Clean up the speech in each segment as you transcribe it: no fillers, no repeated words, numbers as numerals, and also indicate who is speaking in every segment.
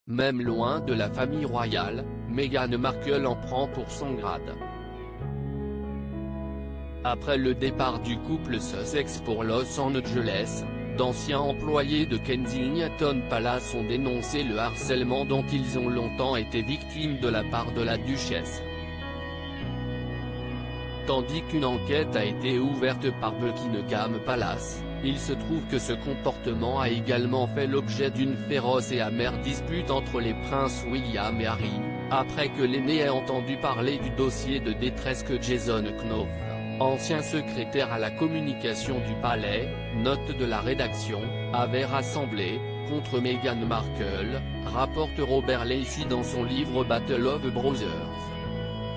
Speaker 1: même loin de la famille royale, Meghan Markle en prend pour son grade. Après le départ du couple Sussex pour Los Angeles, d'anciens employés de Kensington Palace ont dénoncé le harcèlement dont ils ont longtemps été victimes de la part de la duchesse. Tandis qu'une enquête a été ouverte par Buckingham Palace, il se trouve que ce comportement a également fait l'objet d'une féroce et amère dispute entre les princes William et Harry, après que l'aîné ait entendu parler du dossier de détresse que Jason Knopf, ancien secrétaire à la communication du palais, note de la rédaction, avait rassemblé, contre Meghan Markle, rapporte Robert Lacey dans son livre Battle of Brothers.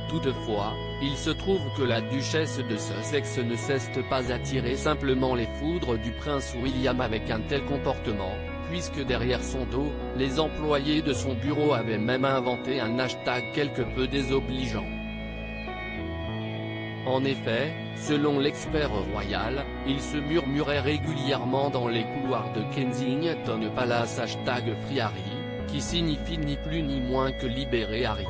Speaker 1: Toutefois, il se trouve que la duchesse de Sussex ne cesse pas d'attirer simplement les foudres du prince William avec un tel comportement, puisque derrière son dos, les employés de son bureau avaient même inventé un hashtag quelque peu désobligeant. En effet, selon l'expert royal, il se murmurait régulièrement dans les couloirs de Kensington Palace #FreeHarry, qui signifie ni plus ni moins que libérer Harry.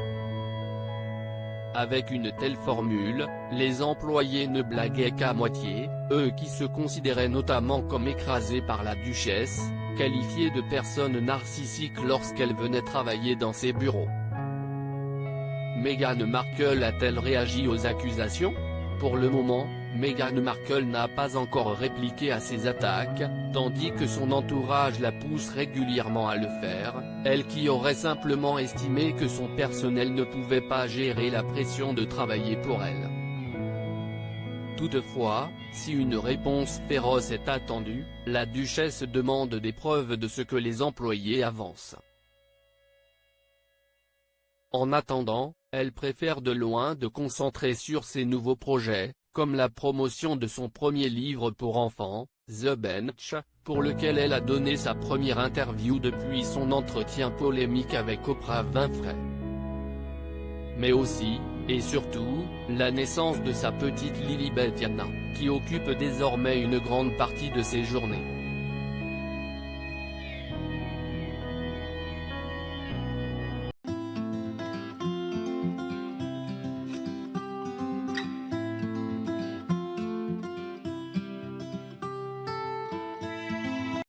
Speaker 1: Avec une telle formule, les employés ne blaguaient qu'à moitié, eux qui se considéraient notamment comme écrasés par la duchesse, qualifiée de personne narcissique lorsqu'elle venait travailler dans ses bureaux. Meghan Markle a-t-elle réagi aux accusations? Pour le moment, Meghan Markle n'a pas encore répliqué à ces attaques, tandis que son entourage la pousse régulièrement à le faire, elle qui aurait simplement estimé que son personnel ne pouvait pas gérer la pression de travailler pour elle. Toutefois, si une réponse féroce est attendue, la duchesse demande des preuves de ce que les employés avancent. En attendant, elle préfère de loin de concentrer sur ses nouveaux projets, comme la promotion de son premier livre pour enfants, The Bench, pour lequel elle a donné sa première interview depuis son entretien polémique avec Oprah Winfrey. Mais aussi, et surtout, la naissance de sa petite Lilibet Diana, qui occupe désormais une grande partie de ses journées.